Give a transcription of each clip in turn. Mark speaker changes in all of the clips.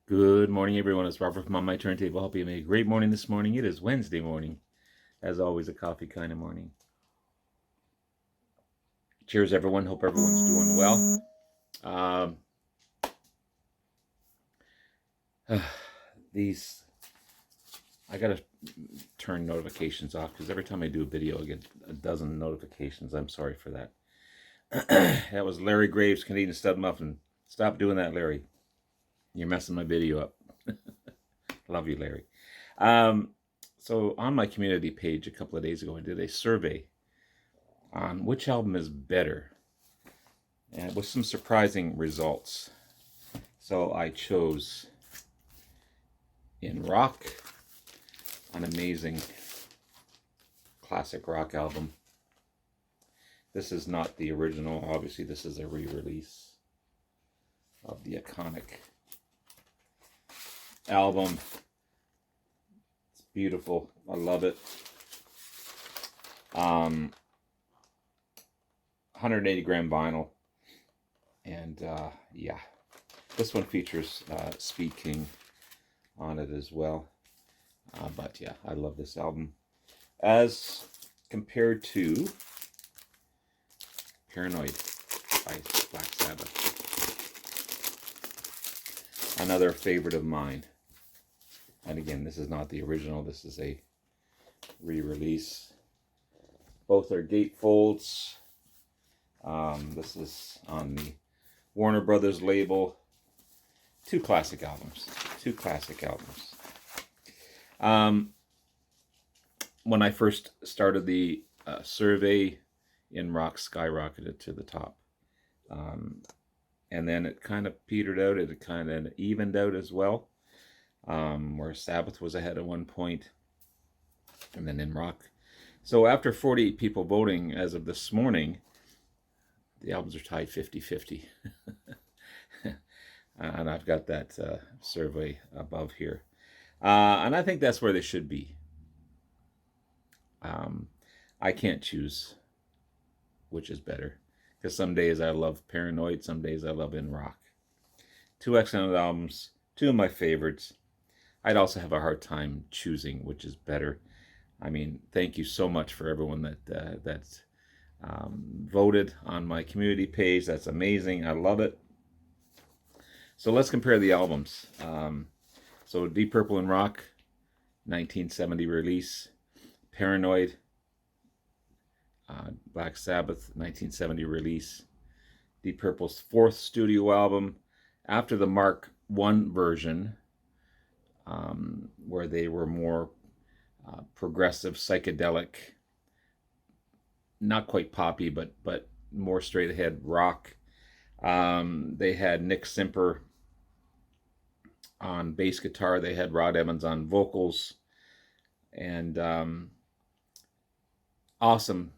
Speaker 1: Good morning, everyone. It's Robert from On My Turntable. Hope you made a great morning this morning. It is Wednesday morning. As always, a coffee kind of morning. Cheers, everyone. Hope everyone's doing well. I got to turn notifications off because every time I do a video, I get a dozen notifications. I'm sorry for that. That was Larry Graves, Canadian Stud Muffin. Stop doing that, Larry. You're messing my video up. Love you, Larry. So on my community page a couple of days ago, I did a survey on which album is better, and with some surprising results. So I chose In Rock, an amazing classic rock album. This is not the original. Obviously, this is a re-release of the iconic album. It's beautiful. I love it. 180 gram vinyl, and yeah, this one features Speed King on it as well. But yeah, I love this album as compared to Paranoid by Black Sabbath, another favorite of mine. And again, this is not the original. This is a re-release. Both are gatefolds. This is on the Warner Brothers label. Two classic albums. When I first started the survey, In Rock skyrocketed to the top. And then it kind of petered out. It kind of evened out as well. Where Sabbath was ahead at one point, and then In Rock. So after 48 people voting as of this morning, the albums are tied 50-50. And I've got that survey above here. And I think that's where they should be. I can't choose which is better, because some days I love Paranoid, some days I love In Rock. Two excellent albums, two of my favorites. I'd also have a hard time choosing which is better. I mean, thank you so much for everyone that voted on my community page. That's amazing. I love it. So let's compare the albums. So Deep Purple In Rock, 1970 release. Paranoid, Black Sabbath, 1970 release. Deep Purple's fourth studio album after the Mark I version, where they were more progressive, psychedelic, not quite poppy, but more straight ahead rock. They had Nick Simper on bass guitar. They had Rod Evans on vocals, and awesome.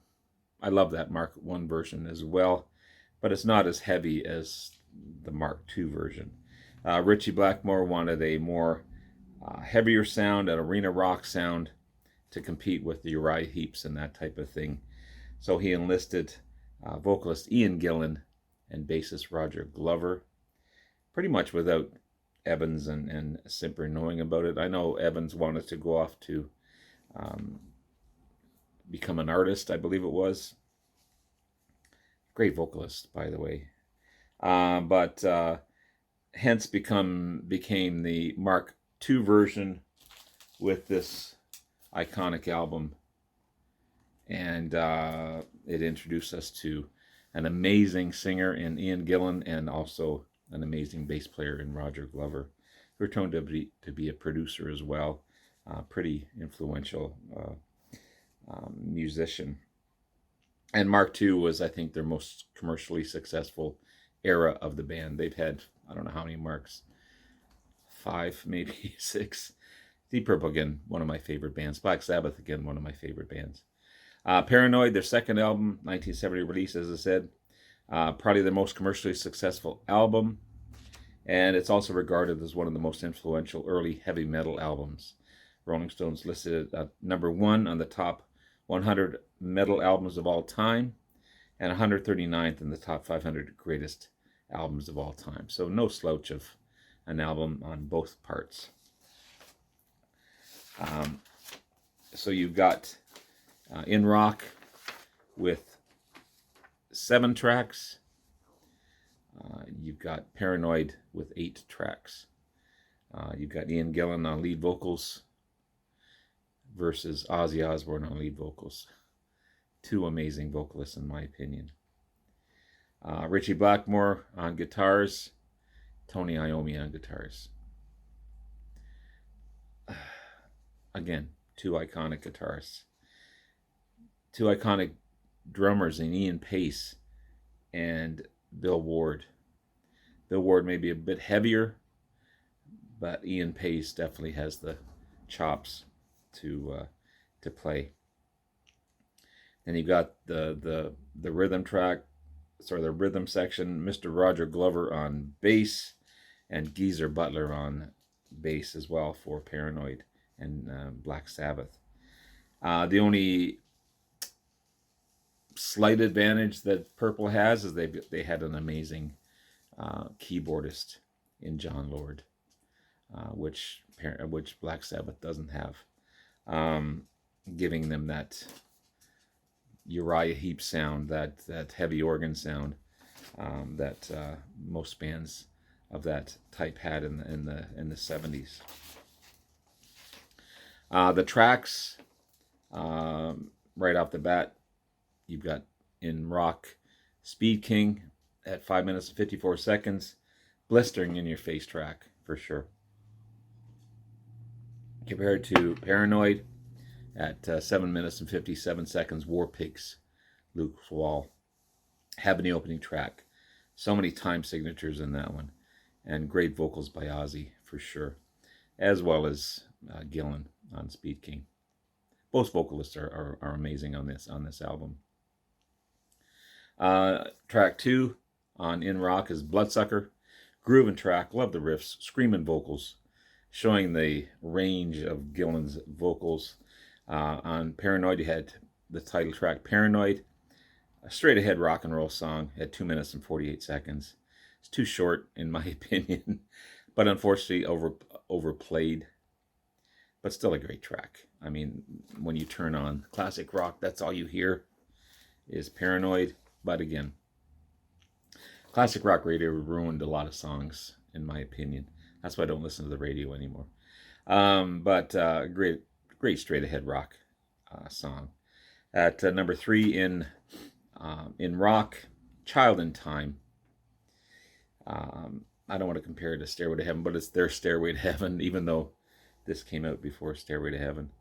Speaker 1: I love that Mark I version as well, but it's not as heavy as the Mark II version. Ritchie Blackmore wanted a more heavier sound, an arena rock sound, to compete with the Uriah Heeps and that type of thing. So he enlisted vocalist Ian Gillan and bassist Roger Glover, pretty much without Evans and Simper knowing about it. I know Evans wanted to go off to become an artist, I believe it was. Great vocalist, by the way. But hence became the Mark II version with this iconic album. And it introduced us to an amazing singer in Ian Gillan, and also an amazing bass player in Roger Glover, who turned to be a producer as well. Pretty influential musician. And Mark II was, I think, their most commercially successful era of the band. They've had, I don't know how many Marks, 5, maybe 6. Deep Purple, again, one of my favorite bands. Black Sabbath, again, one of my favorite bands. Paranoid, their second album, 1970 release, as I said. Probably their most commercially successful album. And it's also regarded as one of the most influential early heavy metal albums. Rolling Stones listed it at number 1 on the top 100 metal albums of all time, and 139th in the top 500 greatest albums of all time. So no slouch of an album on both parts. So you've got In Rock with 7 tracks. You've got Paranoid with 8 tracks. You've got Ian Gillan on lead vocals versus Ozzy Osbourne on lead vocals. 2 amazing vocalists, in my opinion. Richie Blackmore on guitars, Tony Iommi on guitars. Again, 2 iconic guitarists. 2 iconic drummers in Ian Pace and Bill Ward. Bill Ward may be a bit heavier, but Ian Pace definitely has the chops to play. Then you got the rhythm track, the rhythm section. Mr. Roger Glover on bass, and Geezer Butler on bass as well for Paranoid and Black Sabbath. The only slight advantage that Purple has is they had an amazing keyboardist in John Lord, which Black Sabbath doesn't have, giving them that Uriah Heep sound, that heavy organ sound that most bands of that type had in the 70s. The tracks, right off the bat, you've got In Rock, Speed King at 5 minutes and 54 seconds, blistering in your face track for sure. Compared to Paranoid at 7 minutes and 57 seconds, War Pigs, Luke's Wall, having the opening track. So many time signatures in that one, and great vocals by Ozzy for sure, as well as Gillan on Speed King. Both vocalists are amazing on this album. Track 2 on In Rock is Bloodsucker, grooving track. Love the riffs, screaming vocals, showing the range of Gillan's vocals. On Paranoid, you had the title track Paranoid, a straight ahead rock and roll song at 2 minutes and 48 seconds. It's too short in my opinion, but unfortunately overplayed, but still a great track. I mean, when you turn on classic rock, that's all you hear is Paranoid. But again, classic rock radio ruined a lot of songs, in my opinion. That's why I don't listen to the radio anymore. But great straight ahead rock song. At number 3 in rock, Child in Time. I don't want to compare it to Stairway to Heaven, but it's their Stairway to Heaven, even though this came out before Stairway to Heaven.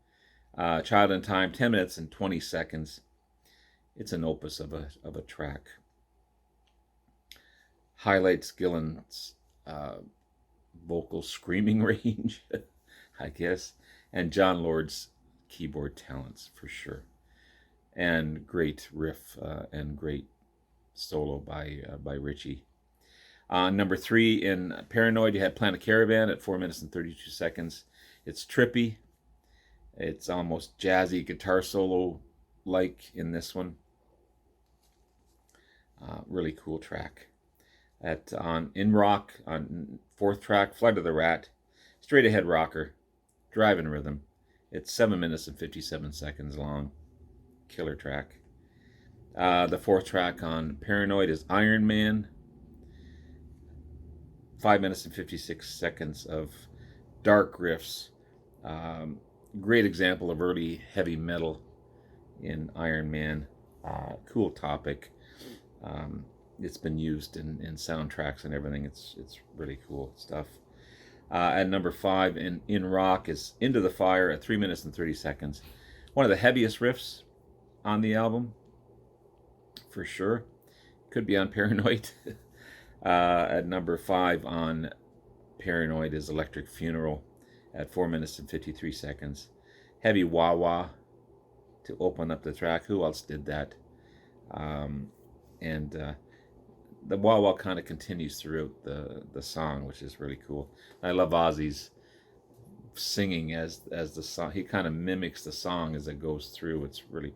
Speaker 1: Child in Time, 10 minutes and 20 seconds. It's an opus of a track. Highlights Gillan's vocal screaming range, I guess, and John Lord's keyboard talents for sure, and great riff and great solo by Richie. Number 3 in Paranoid, you had Planet Caravan at 4 minutes and 32 seconds. It's trippy. It's almost jazzy guitar solo like in this one. Really cool track. In Rock, on 4th track, Flight of the Rat, straight ahead rocker, driving rhythm. It's 7 minutes and 57 seconds long. Killer track. The 4th track on Paranoid is Iron Man. 5 minutes and 56 seconds of dark riffs. Great example of early heavy metal in Iron Man. Cool topic. It's been used in soundtracks and everything. It's really cool stuff. At number 5 in Rock is Into the Fire at 3 minutes and 30 seconds. One of the heaviest riffs on the album, for sure. Could be on Paranoid. At number 5 on Paranoid is Electric Funeral at 4 minutes and 53 seconds. Heavy wah-wah to open up the track. Who else did that? And the wah wah kind of continues throughout the song, which is really cool. I love Ozzy's singing as the song. He kind of mimics the song as it goes through. It's really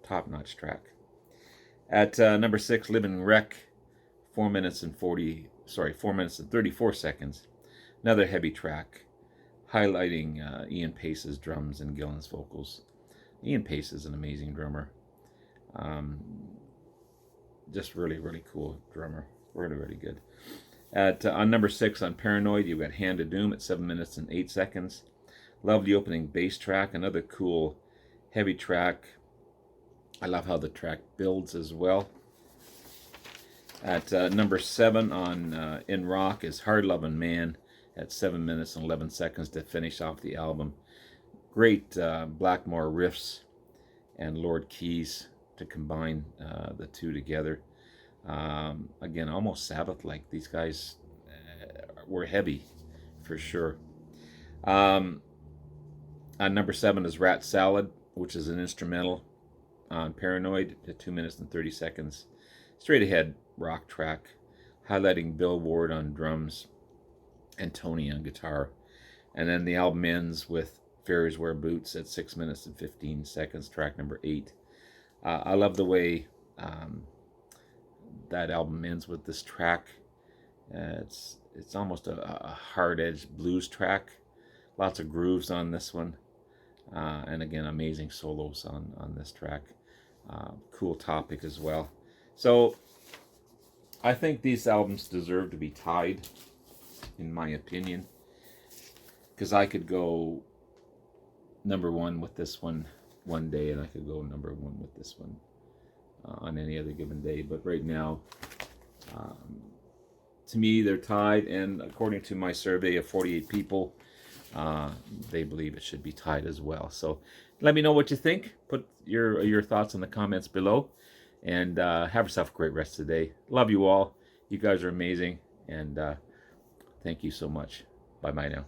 Speaker 1: top-notch track. At number 6, Living Wreck, 4 minutes and 34 seconds. Another heavy track, highlighting Ian Pace's drums and Gillan's vocals. Ian Pace is an amazing drummer. Just really, really cool drummer. Really, really good. On number 6 on Paranoid, you've got Hand of Doom at 7 minutes and 8 seconds. Love the opening bass track. Another cool, heavy track. I love how the track builds as well. At number 7 on In Rock is Hard Lovin' Man at 7 minutes and 11 seconds to finish off the album. Great Blackmore riffs and Lord Keys to combine the two together. Again, almost Sabbath-like. These guys were heavy, for sure. On number 7 is Rat Salad, which is an instrumental on Paranoid at 2 minutes and 30 seconds. Straight ahead rock track, highlighting Bill Ward on drums and Tony on guitar. And then the album ends with Fairies Wear Boots at 6 minutes and 15 seconds, track number 8. I love the way that album ends with this track. It's almost a hard-edged blues track. Lots of grooves on this one. And again, amazing solos on this track. Cool topic as well. So I think these albums deserve to be tied, in my opinion, because I could go number 1 with this one day, and I could go number 1 with this one on any other given day. But right now, to me, they're tied, and according to my survey of 48 people, they believe it should be tied as well. So let me know what you think. Put your thoughts in the comments below, and have yourself a great rest of the day. Love you all. You guys are amazing, and thank you so much. Bye-bye now.